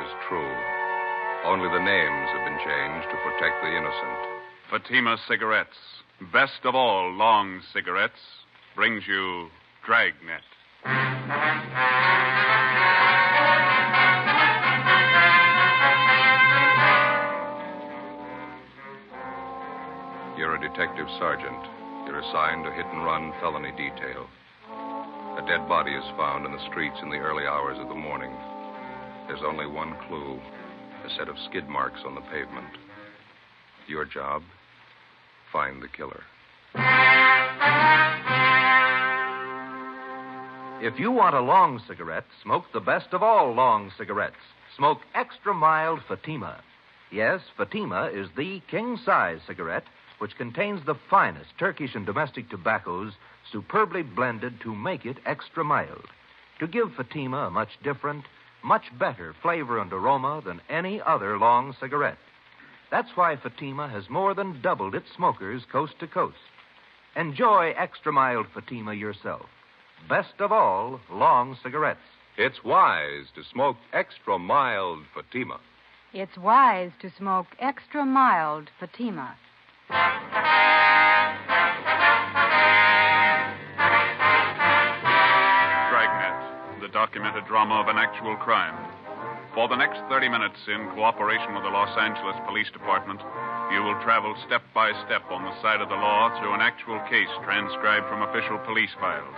is true. Only the names have been changed to protect the innocent. Fatima Cigarettes, best of all long cigarettes, brings you Dragnet. You're a detective sergeant. You're assigned to hit-and-run felony detail. A dead body is found in the streets in the early hours of the morning. There's only one clue, a set of skid marks on the pavement. Your job, find the killer. If you want a long cigarette, smoke the best of all long cigarettes. Smoke extra mild Fatima. Yes, Fatima is the king-size cigarette which contains the finest Turkish and domestic tobaccos superbly blended to make it extra mild, to give Fatima a much different, much better flavor and aroma than any other long cigarette. That's why Fatima has more than doubled its smokers coast to coast. Enjoy extra mild Fatima yourself. Best of all, long cigarettes. It's wise to smoke extra mild Fatima. It's wise to smoke extra mild Fatima. Dragnet, the documented drama of an actual crime. For the next 30 minutes, in cooperation with the Los Angeles Police Department, you will travel step by step on the side of the law through an actual case transcribed from official police files.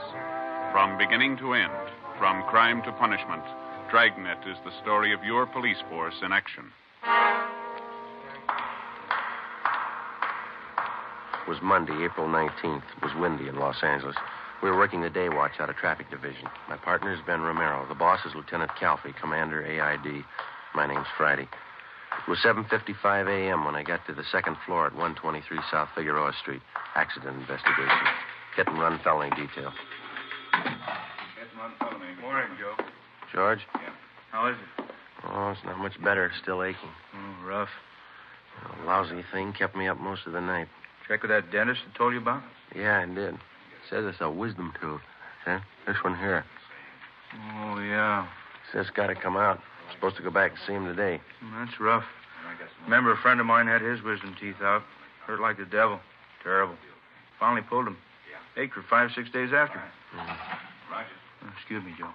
From beginning to end, from crime to punishment, Dragnet is the story of your police force in action. It was Monday, April 19th. It was windy in Los Angeles. We were working the day watch out of traffic division. My partner is Ben Romero. The boss is Lieutenant Calfee, Commander AID. My name's Friday. It was 7:55 a.m. when I got to the second floor at 123 South Figueroa Street. Accident investigation. Hit and run felony detail. Hit and run felony. Morning, Joe. George? Yeah. How is it? Oh, it's not much better. Still aching. Oh, rough. A lousy thing kept me up most of the night. Check with that dentist I told you about? Yeah, I did. Says it's a wisdom tooth. See? This one here. Oh, yeah. Says it's got to come out. I'm supposed to go back and see him today. That's rough. Remember, a friend of mine had his wisdom teeth out. Hurt like the devil. Terrible. Finally pulled him. Ached for 5-6 days after. Roger. Excuse me, Joe.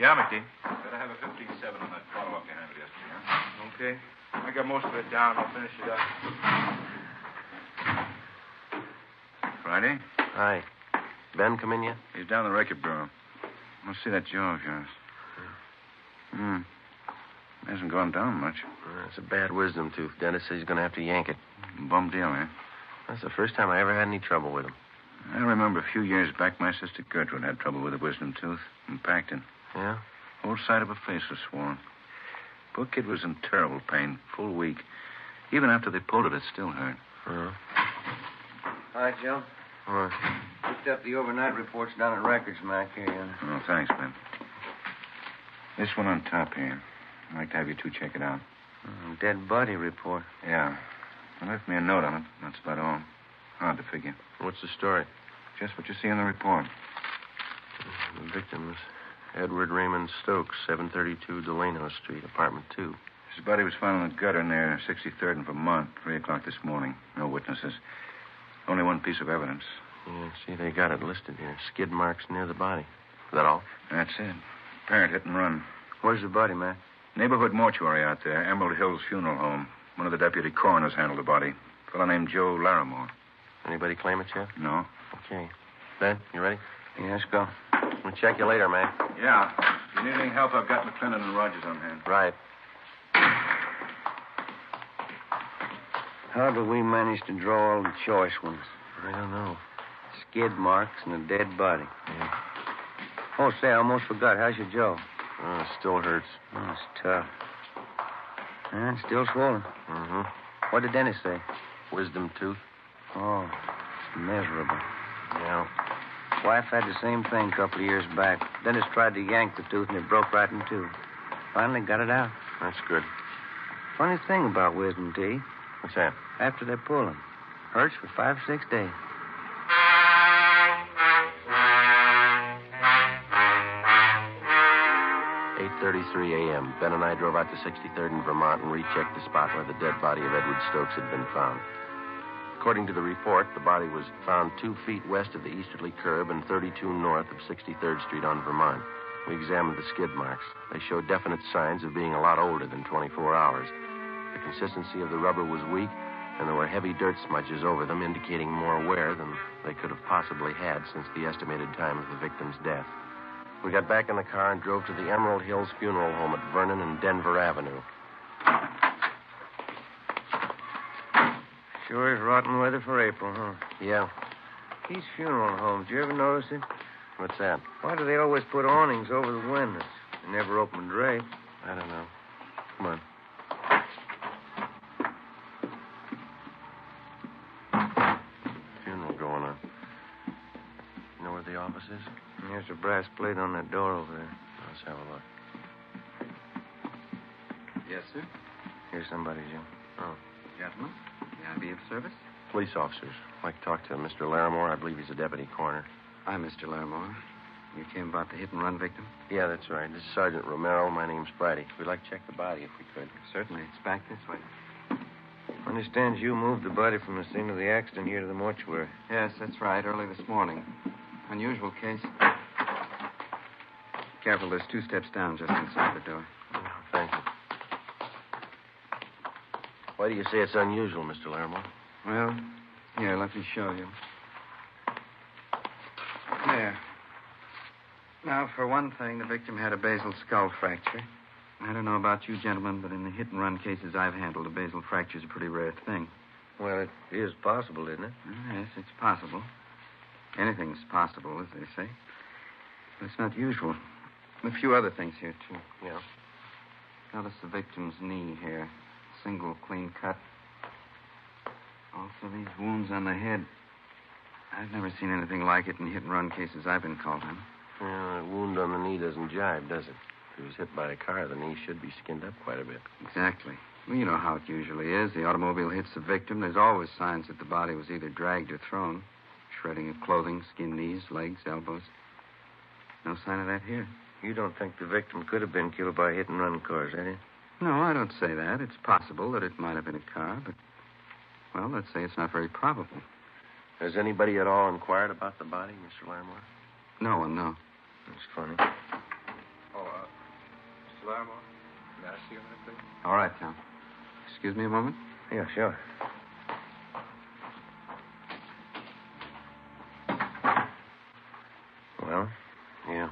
Yeah, McD. Better have a 15-7 on that follow-up you handled yesterday, huh? Okay. I got most of it down. I'll finish it up. Friday? Hi. Ben come in yet? He's down the record bureau. Let's see that jaw of yours. Hasn't gone down much. It's a bad wisdom tooth. Dentist says he's going to have to yank it. Bum deal, eh? That's the first time I ever had any trouble with him. I remember a few years back, my sister Gertrude had trouble with a wisdom tooth in Pacton. Yeah? Whole side of her face was swollen. Poor kid was in terrible pain, full week. Even after they pulled it, it still hurt. Hi, Joe. What? Picked up the overnight reports down at Records, Mac. Here, Oh, thanks, Ben. This one on top here. I'd like to have you two check it out. Dead body report. Yeah. They left me a note on it. That's about all. Hard to figure. What's the story? Just what you see in the report. The victim was Edward Raymond Stokes, 732 Delano Street, apartment 2. His body was found in the gutter near 63rd and Vermont, 3 o'clock this morning. No witnesses. Only one piece of evidence. Yeah, see, they got it listed here. Skid marks near the body. Is that all? That's it. Parent hit and run. Where's the body, Mac? Neighborhood mortuary out there. Emerald Hills Funeral Home. One of the deputy coroners handled the body. A fellow named Joe Larimore. Anybody claim it yet? No. Okay. Ben, you ready? Yeah, let's go. We'll check you later, man. Yeah. If you need any help, I've got McClendon and Rogers on hand. Right. How did we manage to draw all the choice ones? I don't know. Skid marks and a dead body. Yeah. Oh, say, I almost forgot. How's your jaw? Oh, it still hurts. Oh, it's tough. And still swollen. Mm-hmm. What did Dennis say? Wisdom tooth. Oh, it's miserable. Yeah. Wife had the same thing a couple of years back. Dennis tried to yank the tooth, and it broke right in two. Finally got it out. That's good. Funny thing about wisdom teeth. What's that? After they pull them, hurts for 5-6 days. 8:33 a.m., Ben and I drove out to 63rd in Vermont and rechecked the spot where the dead body of Edward Stokes had been found. According to the report, the body was found 2 feet west of the easterly curb and 32 north of 63rd Street on Vermont. We examined the skid marks. They showed definite signs of being a lot older than 24 hours. The consistency of the rubber was weak, and there were heavy dirt smudges over them, indicating more wear than they could have possibly had since the estimated time of the victim's death. We got back in the car and drove to the Emerald Hills Funeral Home at Vernon and Denver Avenue. Sure is rotten weather for April, huh? Yeah. These funeral homes, you ever notice it? What's that? Why do they always put awnings over the windows? They never open drapes. I don't know. Come on. Funeral going on. You know where the office is? There's a brass plate on that door over there. Let's have a look. Yes, sir. Here's somebody, Jim. Oh. Gentlemen, may I be of service? Police officers. I'd like to talk to Mr. Larimore. I believe he's a deputy coroner. I'm Mr. Larimore. You came about the hit-and-run victim? Yeah, that's right. This is Sergeant Romero. My name's Friday. We'd like to check the body if we could. Certainly. It's back this way. I understand you moved the body from the scene of the accident here to the mortuary. Yes, that's right. Early this morning. Unusual case. Careful, there's 2 steps down just inside the door. Oh, thank you. Why do you say it's unusual, Mr. Larimore? Well, here, let me show you. There. Now, for one thing, the victim had a basal skull fracture. I don't know about you gentlemen, but in the hit-and-run cases I've handled, a basal fracture is a pretty rare thing. Well, it is possible, isn't it? Yes, it's possible. Anything's possible, as they say. But it's not usual. A few other things here, too. Yeah. Notice the victim's knee here. Single clean cut. Also, these wounds on the head. I've never seen anything like it in hit-and-run cases I've been called on. Yeah, a wound on the knee doesn't jibe, does it? If he was hit by a car, the knee should be skinned up quite a bit. Exactly. Well, you know how it usually is. The automobile hits the victim. There's always signs that the body was either dragged or thrown. Shredding of clothing, skinned knees, legs, elbows. No sign of that here. You don't think the victim could have been killed by hit-and-run cars, eh? No, I don't say that. It's possible that it might have been a car, but, well, let's say it's not very probable. Has anybody at all inquired about the body, Mr. Larimore? No one, no. That's funny. Oh, Mr. Larimore, may I see you a minute, please? All right, Tom. Excuse me a moment. Yeah, sure. Well, Yeah.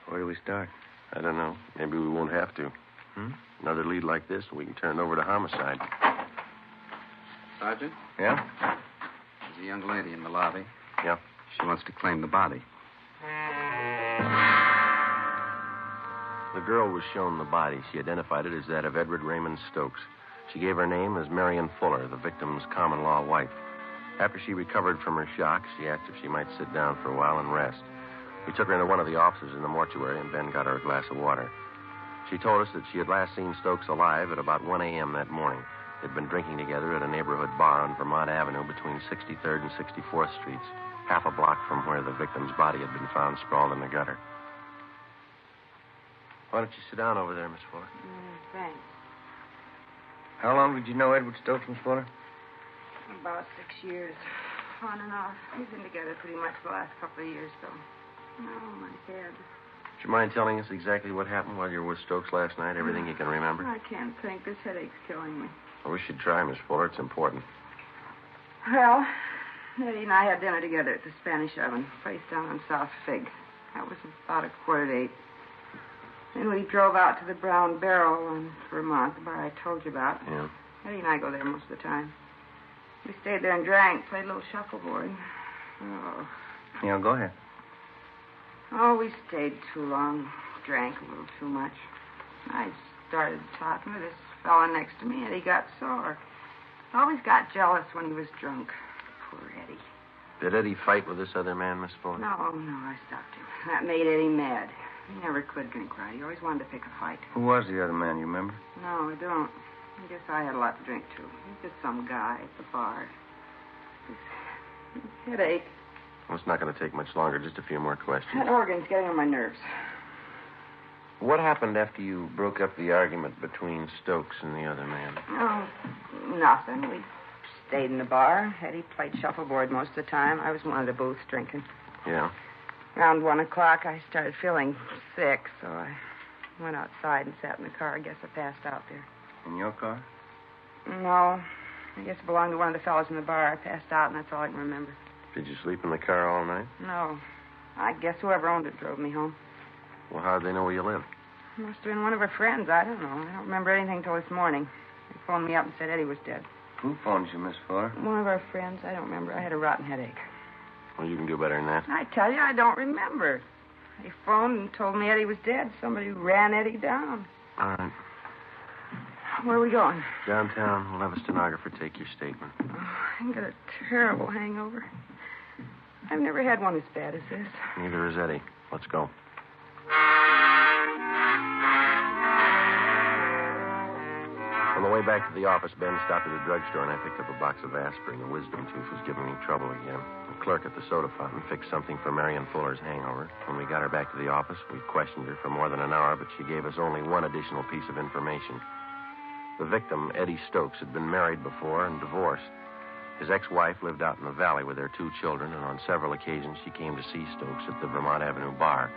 where do we start? I don't know. Maybe we won't have to. Another lead like this, and we can turn it over to homicide. Sergeant, Yeah? there's a young lady in the lobby. Yeah. She wants to claim the body. The girl was shown the body. She identified it as that of Edward Raymond Stokes. She gave her name as Marion Fuller, the victim's common-law wife. After she recovered from her shock, she asked if she might sit down for a while and rest. We took her into one of the offices in the mortuary, and Ben got her a glass of water. She told us that she had last seen Stokes alive at about 1 a.m. that morning. They'd been drinking together at a neighborhood bar on Vermont Avenue between 63rd and 64th Streets, half a block from where the victim's body had been found sprawled in the gutter. Why don't you sit down over there, Miss Fuller? Thanks. How long did you know Edward Stokes, Miss Fuller? About 6 years. On and off. We've been together pretty much the last couple of years, though. Oh, my head. Would you mind telling us exactly what happened while you were with Stokes last night? Everything you can remember? I can't think. This headache's killing me. Well, we should try, Miss Fuller. It's important. Well, Eddie and I had dinner together at the Spanish Oven, place down on South Fig. That was about 7:45. Then we drove out to the Brown Barrel in Vermont, the bar I told you about. Yeah. Eddie and I go there most of the time. We stayed there and drank, played a little shuffleboard. Oh. Yeah, go ahead. Oh, we stayed too long. Drank a little too much. I started talking to this fella next to me, and he got sore. Always got jealous when he was drunk. Poor Eddie. Did Eddie fight with this other man, Miss Fuller? No, I stopped him. That made Eddie mad. He never could drink right. He always wanted to pick a fight. Who was the other man, you remember? No, I don't. I guess I had a lot to drink, too. He's just some guy at the bar. His headache. Well, it's not going to take much longer. Just a few more questions. That organ's getting on my nerves. What happened after you broke up the argument between Stokes and the other man? Oh, nothing. We stayed in the bar. Eddie played shuffleboard most of the time. I was in one of the booths drinking. Yeah? Around 1 o'clock, I started feeling sick, so I went outside and sat in the car. I guess I passed out there. In your car? No. I guess it belonged to one of the fellows in the bar. I passed out, and that's all I can remember. Did you sleep in the car all night? No. I guess whoever owned it drove me home. Well, how'd they know where you lived? Must have been one of her friends. I don't know. I don't remember anything till this morning. They phoned me up and said Eddie was dead. Who phoned you, Miss Fuller? One of our friends. I don't remember. I had a rotten headache. Well, you can do better than that. I tell you, I don't remember. They phoned and told me Eddie was dead. Somebody ran Eddie down. All right. Where are we going? Downtown. We'll have a stenographer take your statement. Oh, I've got a terrible hangover. I've never had one as bad as this. Neither is Eddie. Let's go. On the way back to the office, Ben stopped at a drugstore, and I picked up a box of aspirin. The wisdom tooth was giving me trouble again. The clerk at the soda fountain fixed something for Marion Fuller's hangover. When we got her back to the office, we questioned her for more than an hour, but she gave us only one additional piece of information. The victim, Eddie Stokes, had been married before and divorced. His ex-wife lived out in the valley with their 2 children, and on several occasions she came to see Stokes at the Vermont Avenue bar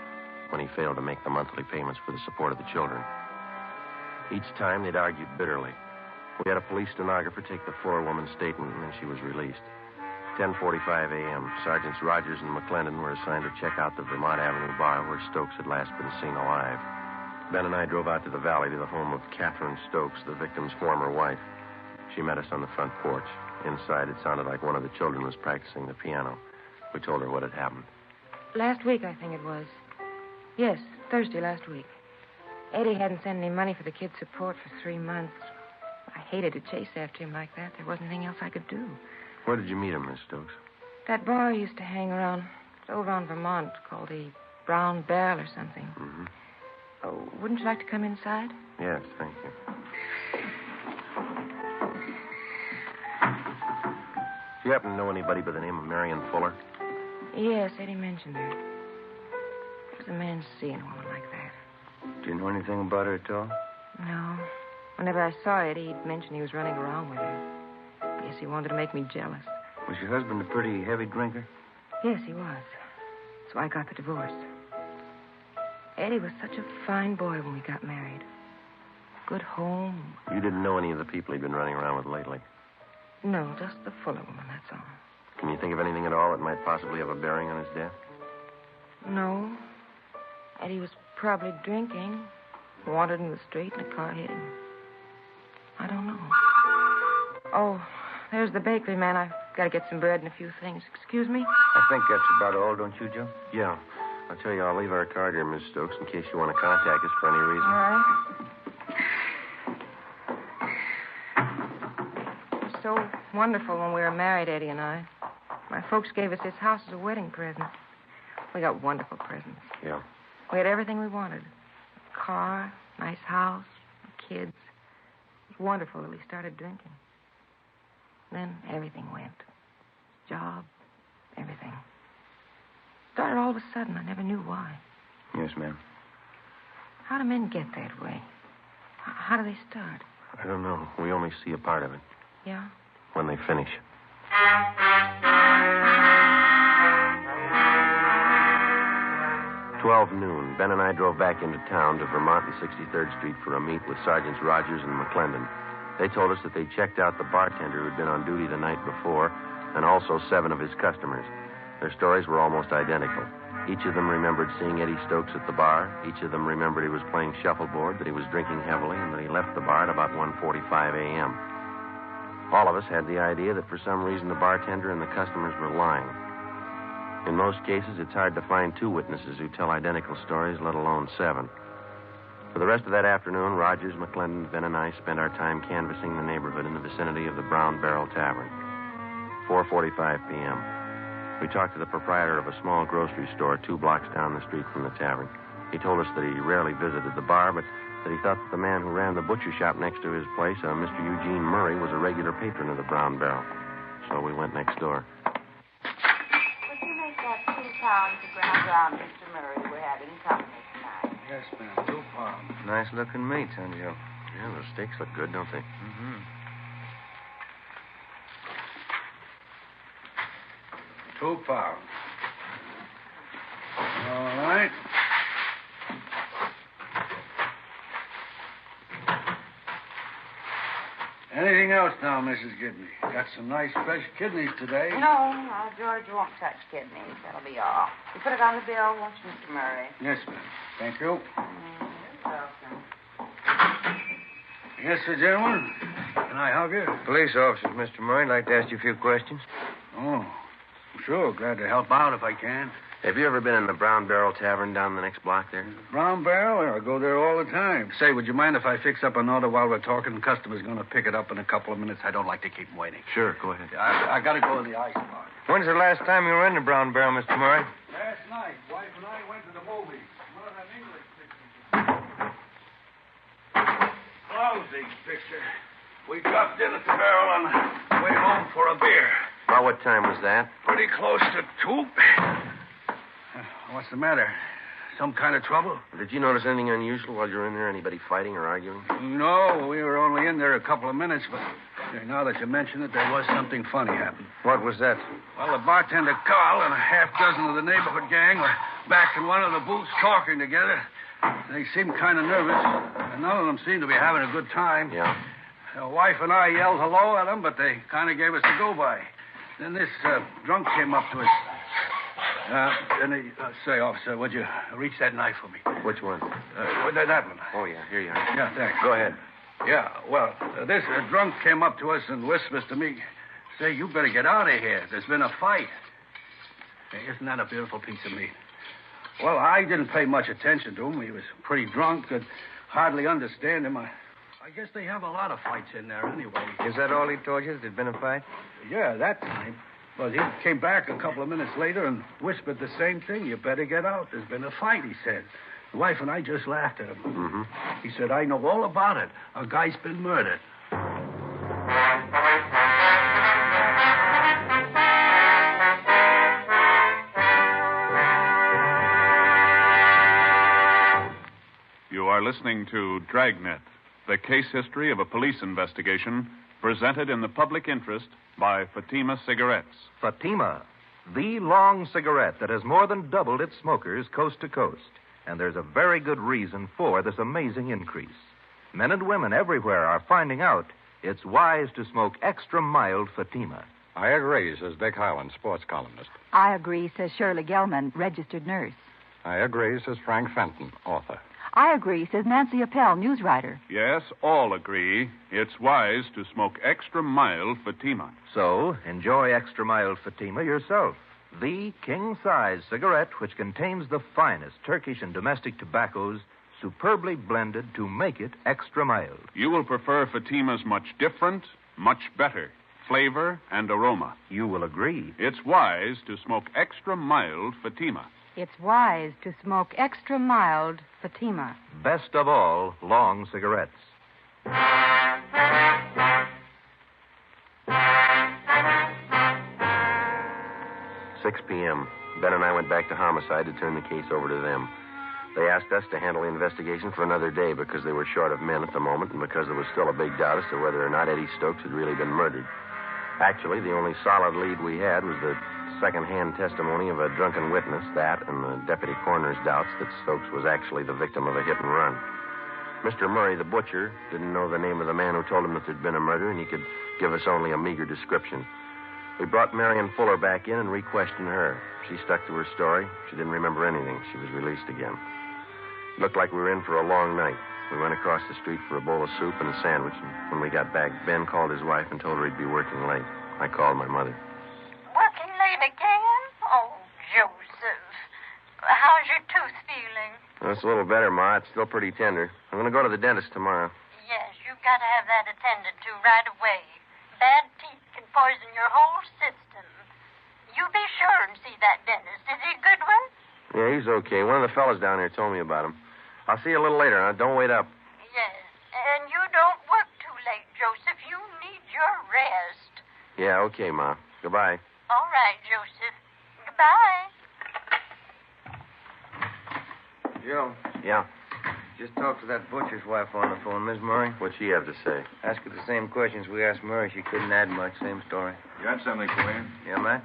when he failed to make the monthly payments for the support of the children. Each time they'd argued bitterly. We had a police stenographer take the forewoman's statement, and then she was released. 10:45 a.m., Sergeants Rogers and McClendon were assigned to check out the Vermont Avenue bar where Stokes had last been seen alive. Ben and I drove out to the valley to the home of Catherine Stokes, the victim's former wife. She met us on the front porch. Inside, it sounded like one of the children was practicing the piano. We told her what had happened. Last week, I think it was. Yes, Thursday last week. Eddie hadn't sent any money for the kids' support for 3 months. I hated to chase after him like that. There wasn't anything else I could do. Where did you meet him, Miss Stokes? That bar he used to hang around. It's over on Vermont, called the Brown Barrel or something. Mm-hmm. Oh, wouldn't you like to come inside? Yes, thank you. Do you happen to know anybody by the name of Marion Fuller? Yes, Eddie mentioned her. It was a man seeing a woman like that. Do you know anything about her at all? No. Whenever I saw Eddie, he'd mention he was running around with her. I guess he wanted to make me jealous. Was your husband a pretty heavy drinker? Yes, he was. So I got the divorce. Eddie was such a fine boy when we got married. Good home. You didn't know any of the people he'd been running around with lately? No, just the Fuller woman, that's all. Can you think of anything at all that might possibly have a bearing on his death? No. Eddie was probably drinking. Wandered in the street and a car hit him. I don't know. Oh, there's the bakery man. I've got to get some bread and a few things. Excuse me? I think that's about all, don't you, Joe? Yeah. I'll tell you, I'll leave our card here, Miss Stokes, in case you want to contact us for any reason. All right. It was so wonderful when we were married, Eddie and I. My folks gave us this house as a wedding present. We got wonderful presents. Yeah. We had everything we wanted. A car, nice house, kids. It was wonderful till we started drinking. Then everything went. Job, everything. Started all of a sudden. I never knew why. Yes, ma'am. How do men get that way? How do they start? I don't know. We only see a part of it. Yeah? When they finish. 12 noon, Ben and I drove back into town to Vermont and 63rd Street for a meet with Sergeants Rogers and McClendon. They told us that they'd checked out the bartender who'd been on duty the night before and also 7 of his customers. Their stories were almost identical. Each of them remembered seeing Eddie Stokes at the bar. Each of them remembered he was playing shuffleboard, that he was drinking heavily, and that he left the bar at about 1:45 a.m. All of us had the idea that for some reason the bartender and the customers were lying. In most cases, it's hard to find 2 witnesses who tell identical stories, let alone 7. For the rest of that afternoon, Rogers, McClendon, Ben, and I spent our time canvassing the neighborhood in the vicinity of the Brown Barrel Tavern. 4:45 p.m. We talked to the proprietor of a small grocery store 2 blocks down the street from the tavern. He told us that he rarely visited the bar, but that he thought that the man who ran the butcher shop next to his place, Mr. Eugene Murray, was a regular patron of the Brown Barrel. So we went next door. Would you make that 2 pounds of ground round, Mr. Murray? We're having company tonight. Yes, ma'am. 2 pounds. Nice-looking meat, huh, Joe? Yeah, those steaks look good, don't they? Mm-hmm. 2 pounds. All right. Anything else now, Mrs. Gibney? Got some nice fresh kidneys today. No, George won't touch kidneys. That'll be all. You put it on the bill, won't you, Mr. Murray? Yes, ma'am. Thank you. You're welcome. Yes, sir, gentlemen. Can I help you? Police officers, Mr. Murray. I'd like to ask you a few questions. Oh, sure. Glad to help out if I can. Have you ever been in the Brown Barrel Tavern down the next block there? Brown Barrel? I go there all the time. Say, would you mind if I fix up an order while we're talking? The customer's going to pick it up in a couple of minutes. I don't like to keep him waiting. Sure, go ahead. I got to go in the ice box. When's the last time you were in the Brown Barrel, Mr. Murray? Last night, wife and I went to the movies. One of them English pictures. Lousy picture. We dropped in at the barrel on the way home for a beer. About what time was that? Pretty close to 2. What's the matter? Some kind of trouble? Did you notice anything unusual while you were in there? Anybody fighting or arguing? No, we were only in there a couple of minutes, but now that you mention it, there was something funny happen. What was that? Well, the bartender, Carl, and a half dozen of the neighborhood gang were back in one of the booths talking together. They seemed kind of nervous, and none of them seemed to be having a good time. Yeah. The wife and I yelled hello at them, but they kind of gave us a go-by. Then this drunk came up to us. And he, say, officer, would you reach that knife for me? Which one? That one. Oh, yeah, here you are. Yeah, thanks. Go ahead. Yeah, well, this drunk came up to us and whispers to me, say, you better get out of here. There's been a fight. Hey, isn't that a beautiful piece of meat? Well, I didn't pay much attention to him. He was pretty drunk, could hardly understand him. I guess they have a lot of fights in there anyway. Is that all he told you? There'd been a fight? Yeah, that time. But he came back a couple of minutes later and whispered the same thing. You better get out. There's been a fight, he said. The wife and I just laughed at him. Mm-hmm. He said, I know all about it. A guy's been murdered. You are listening to Dragnet, the case history of a police investigation presented in the public interest by Fatima Cigarettes. Fatima, the long cigarette that has more than doubled its smokers coast to coast. And there's a very good reason for this amazing increase. Men and women everywhere are finding out it's wise to smoke extra mild Fatima. I agree, says Dick Hyland, sports columnist. I agree, says Shirley Gelman, registered nurse. I agree, says Frank Fenton, author. I agree, says Nancy Appel, news writer. Yes, all agree. It's wise to smoke extra mild Fatima. So, enjoy extra mild Fatima yourself. The king-size cigarette which contains the finest Turkish and domestic tobaccos superbly blended to make it extra mild. You will prefer Fatima's much different, much better flavor and aroma. You will agree. It's wise to smoke extra mild Fatima. It's wise to smoke extra mild Fatima. Best of all, long cigarettes. 6 p.m. Ben and I went back to homicide to turn the case over to them. They asked us to handle the investigation for another day because they were short of men at the moment and because there was still a big doubt as to whether or not Eddie Stokes had really been murdered. Actually, the only solid lead we had was the second-hand testimony of a drunken witness, that and the deputy coroner's doubts that Stokes was actually the victim of a hit and run. Mr. Murray, the butcher, didn't know the name of the man who told him that there'd been a murder, and he could give us only a meager description. We brought Marion Fuller back in and re-questioned her. She stuck to her story. She didn't remember anything. She was released again. It looked like we were in for a long night. We went across the street for a bowl of soup and a sandwich, and when we got back, Ben called his wife and told her he'd be working late. I called my mother. Working late again? Oh, Joseph. How's your tooth feeling? Well, it's a little better, Ma. It's still pretty tender. I'm going to go to the dentist tomorrow. Yes, you've got to have that attended to right away. Bad teeth can poison your whole system. You be sure and see that dentist. Is he a good one? Yeah, he's okay. One of the fellas down here told me about him. I'll see you a little later, huh? Don't wait up. Yes. And you don't work too late, Joseph. You need your rest. Yeah, okay, Ma. Goodbye. All right, Joseph. Goodbye. Joe. Yeah. Just talked to that butcher's wife on the phone, Miss Murray. What'd she have to say? Asked her the same questions we asked Murray. She couldn't add much. Same story. Got something for you? Yeah, Matt?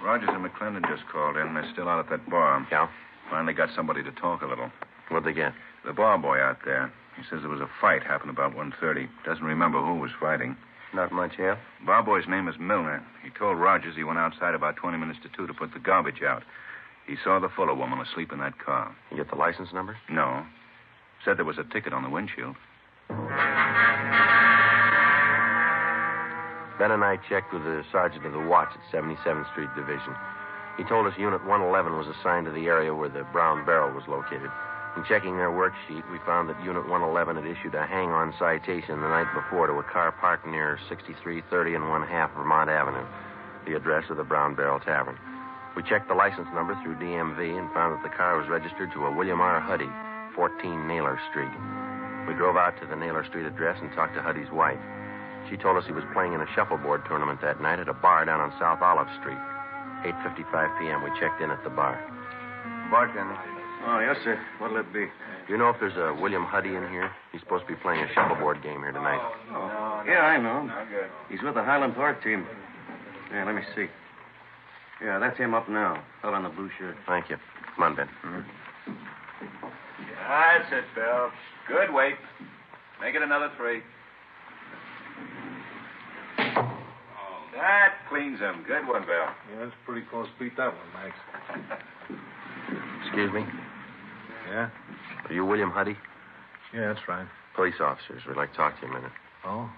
Rogers and McClendon just called in. They're still out at that bar. Yeah? Finally got somebody to talk a little. What'd they get? The bar boy out there. He says there was a fight happened about 1:30. Doesn't remember who was fighting. Not much help. Bar boy's name is Milner. He told Rogers he went outside about 20 minutes to 2 to put the garbage out. He saw the Fuller woman asleep in that car. You get the license number? No. Said there was a ticket on the windshield. Ben and I checked with the sergeant of the watch at 77th Street Division. He told us Unit 111 was assigned to the area where the brown barrel was located. In checking their worksheet, we found that Unit 111 had issued a hang-on citation the night before to a car parked near 6330 and 1/2 Vermont Avenue, the address of the Brown Barrel Tavern. We checked the license number through DMV and found that the car was registered to a William R. Huddy, 14 Naylor Street. We drove out to the Naylor Street address and talked to Huddy's wife. She told us he was playing in a shuffleboard tournament that night at a bar down on South Olive Street. 8:55 p.m. We checked in at the bar. Bartender. Oh, yes, sir. What'll it be? Do you know if there's a William Huddy in here? He's supposed to be playing a shuffleboard game here tonight. Oh, yeah, I know. He's with the Highland Park team. Yeah, let me see. Yeah, that's him up now. Fella in the blue shirt. Thank you. Come on, Ben. That's it, Bill. Good weight. Make it another 3. That cleans him. Good one, Bill. Yeah, that's pretty close. Beat that one, Max. Excuse me? Yeah? Are you William Huddy? Yeah, that's right. Police officers. We'd like to talk to you a minute. Oh?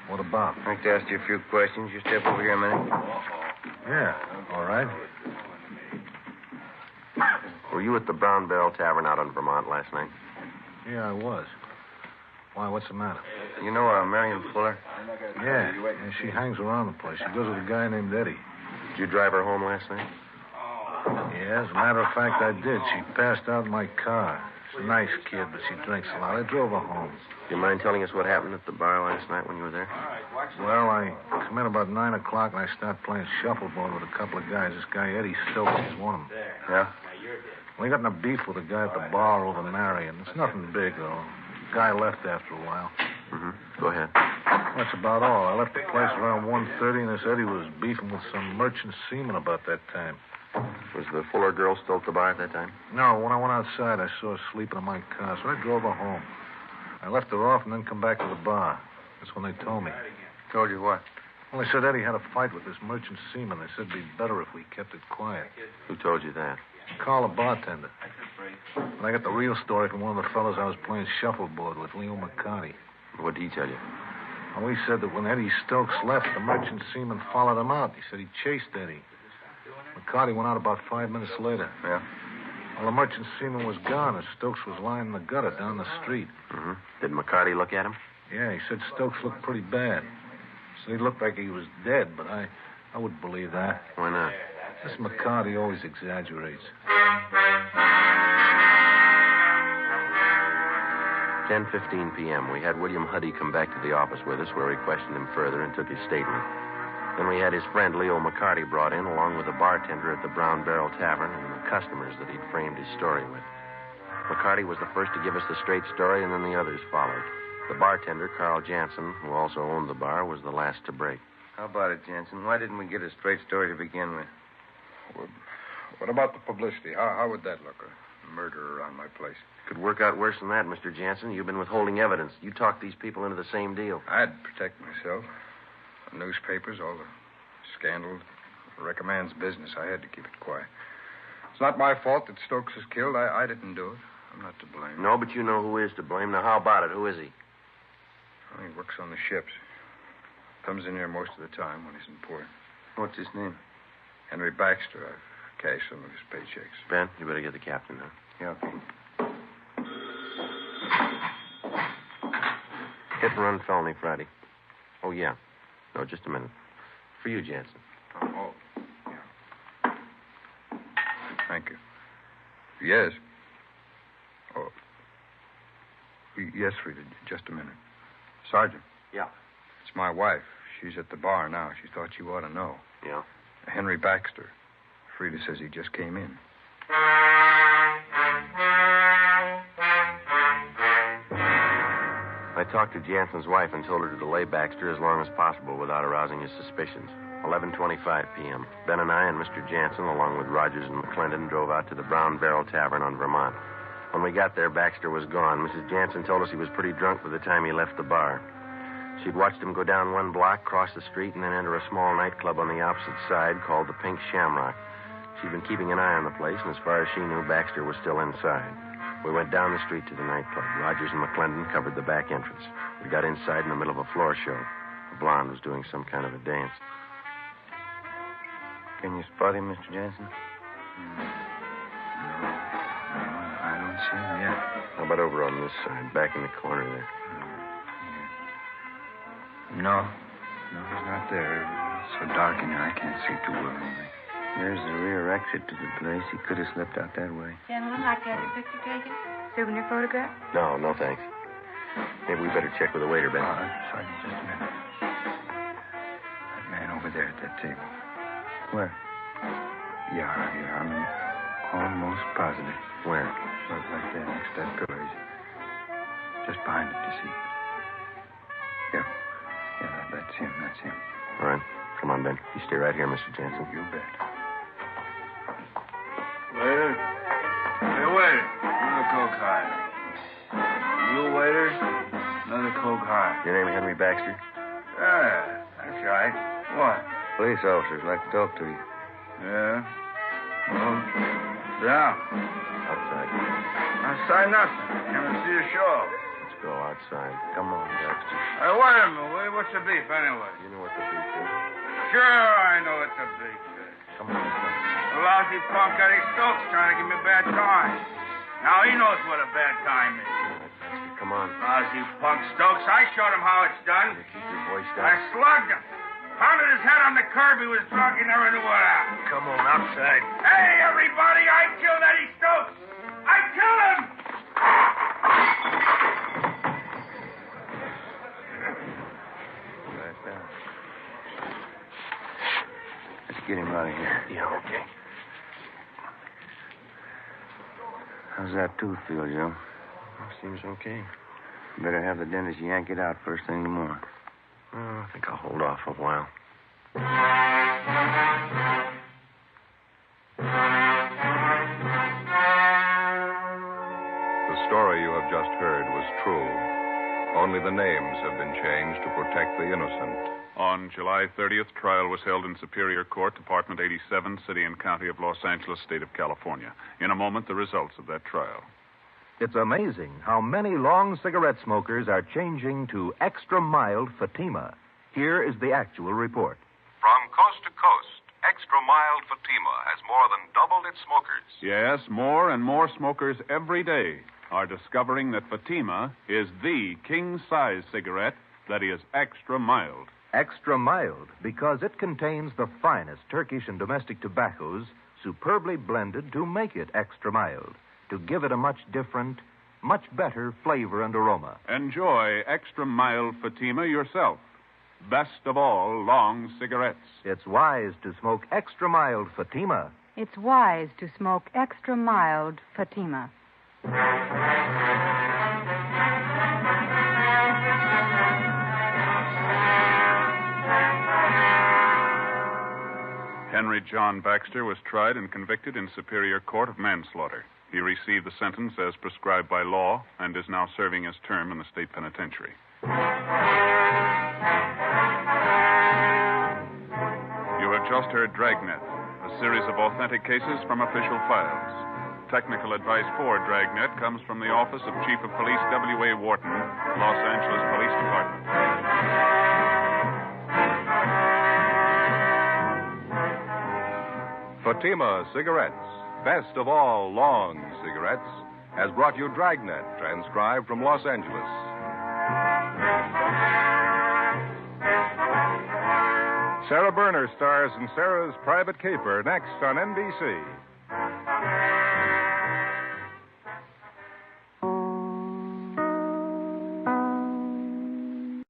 What about? I'd like to ask you a few questions. You step over here a minute. Yeah, all right. Were you at the Brown Barrel Tavern out on Vermont last night? Yeah, I was. Why, what's the matter? You know Marion Fuller? Yeah, she hangs around the place. She goes with a guy named Eddie. Did you drive her home last night? Yeah, as a matter of fact, I did. She passed out in my car. She's a nice kid, but she drinks a lot. I drove her home. Do you mind telling us what happened at the bar last night when you were there? Well, I come in about 9 o'clock, and I start playing shuffleboard with a couple of guys. This guy, Eddie Stokes, is one of them. Yeah? We got in a beef with a guy at the bar over Marion. It's nothing big, though. The guy left after a while. Mm-hmm. Go ahead. That's about all. I left the place around 1:30, and this Eddie was beefing with some merchant seaman about that time. Was the Fuller girl still at the bar at that time? No, when I went outside, I saw her sleeping in my car, so I drove her home. I left her off and then come back to the bar. That's when they told me. Told you what? Well, they said Eddie had a fight with this merchant seaman. They said it'd be better if we kept it quiet. Who told you that? Call the bartender. And I got the real story from one of the fellows I was playing shuffleboard with, Leo McCarty. What did he tell you? Well, he said that when Eddie Stokes left, the merchant seaman followed him out. He said he chased Eddie. McCarty went out about 5 minutes later. Yeah? Well, the merchant seaman was gone, and Stokes was lying in the gutter down the street. Mm-hmm. Did McCarty look at him? Yeah, he said Stokes looked pretty bad. So he looked like he was dead, but I wouldn't believe that. Why not? This McCarty always exaggerates. 10:15 p.m. We had William Huddy come back to the office with us, where we questioned him further and took his statement. Then we had his friend Leo McCarty brought in, along with the bartender at the Brown Barrel Tavern and the customers that he'd framed his story with. McCarty was the first to give us the straight story, and then the others followed. The bartender, Carl Jansen, who also owned the bar, was the last to break. How about it, Jansen? Why didn't we get a straight story to begin with? What about the publicity? How would that look? A murder around my place. Could work out worse than that, Mr. Jansen. You've been withholding evidence. You talked these people into the same deal. I'd protect myself. The newspapers, all the scandal, wreck a man's business. I had to keep it quiet. It's not my fault that Stokes is killed. I didn't do it. I'm not to blame. No, but you know who is to blame. Now, how about it? Who is he? Well, he works on the ships. Comes in here most of the time when he's in port. What's his name? Henry Baxter. I've cashed some of his paychecks. Ben, you better get the captain now. Yeah, okay. Hit and run felony Friday. Oh, yeah. No, just a minute. For you, Jansen. Oh, yeah. Thank you. Yes. Oh. Yes, Frida. Just a minute. Sergeant. Yeah. It's my wife. She's at the bar now. She thought you ought to know. Yeah? Henry Baxter. Frida says he just came in. talked to Jansen's wife and told her to delay Baxter as long as possible without arousing his suspicions. 11:25 p.m. Ben and I and Mr. Jansen, along with Rogers and McClendon, drove out to the Brown Barrel Tavern on Vermont. When we got there, Baxter was gone. Mrs. Jansen told us he was pretty drunk by the time he left the bar. She'd watched him go down one block, cross the street, and then enter a small nightclub on the opposite side called the Pink Shamrock. She'd been keeping an eye on the place, and as far as she knew, Baxter was still inside. We went down the street to the nightclub. Rogers and McClendon covered the back entrance. We got inside in the middle of a floor show. A blonde was doing some kind of a dance. Can you spot him, Mr. Jansen? I don't see him yet. How about over on this side, back in the corner there? No, he's not there. It's so dark in here, I can't see too well. There's the rear exit to the place. He could have slipped out that way. Gentlemen, like to have your picture taken? Souvenir photograph? No, thanks. Maybe we better check with the waiter, Ben. Sergeant, just a minute. That man over there at that table. Where? Yeah, I'm almost positive. Where? Right there next to that pillar. He's just behind it, you see. Yeah, that's him. All right. Come on, Ben. You stay right here, Mr. Jansen. You bet. Waiter. Hey, waiter. Another Coke high. You waiter. Another Coke high. Your name Henry Baxter? Yeah, that's right. What? Police officers like to talk to you. Yeah. Well, down. Outside. Outside nothing. Can't see a show. Let's go outside. Come on, Baxter. Hey, wait a minute. What's the beef anyway? You know what the beef is. Sure, I know what the beef is. Come on, The lousy punk Eddie Stokes trying to give me a bad time. Now he knows what a bad time is. Come on. Lousy punk Stokes. I showed him how it's done. Keep your voice down. I slugged him. Pounded his head on the curb. He was drunk. He never knew what happened. Come on, outside. Hey, everybody, I killed Eddie Stokes. I killed him. Right down. Let's get him out of here. Yeah, okay. How's that tooth feel, Joe? Seems okay. Better have the dentist yank it out first thing in the morning. I think I'll hold off a while. The story you have just heard was true. Only the names have been changed to protect the innocent. On July 30th, trial was held in Superior Court, Department 87, City and County of Los Angeles, State of California. In a moment, the results of that trial. It's amazing how many long cigarette smokers are changing to extra mild Fatima. Here is the actual report. From coast to coast, extra mild Fatima has more than doubled its smokers. Yes, more and more smokers every day are discovering that Fatima is the king-size cigarette that is extra mild. Extra mild because it contains the finest Turkish and domestic tobaccos superbly blended to make it extra mild, to give it a much different, much better flavor and aroma. Enjoy extra mild Fatima yourself. Best of all, long cigarettes. It's wise to smoke extra mild Fatima. It's wise to smoke extra mild Fatima. Henry John Baxter was tried and convicted in Superior Court of manslaughter. He received the sentence as prescribed by law and is now serving his term in the state penitentiary. You have just heard Dragnet, a series of authentic cases from official files. Technical advice for Dragnet comes from the Office of Chief of Police W.A. Wharton, Los Angeles Police Department. Fatima Cigarettes, best of all long cigarettes, has brought you Dragnet, transcribed from Los Angeles. Sarah Berner stars in Sarah's Private Caper next on NBC.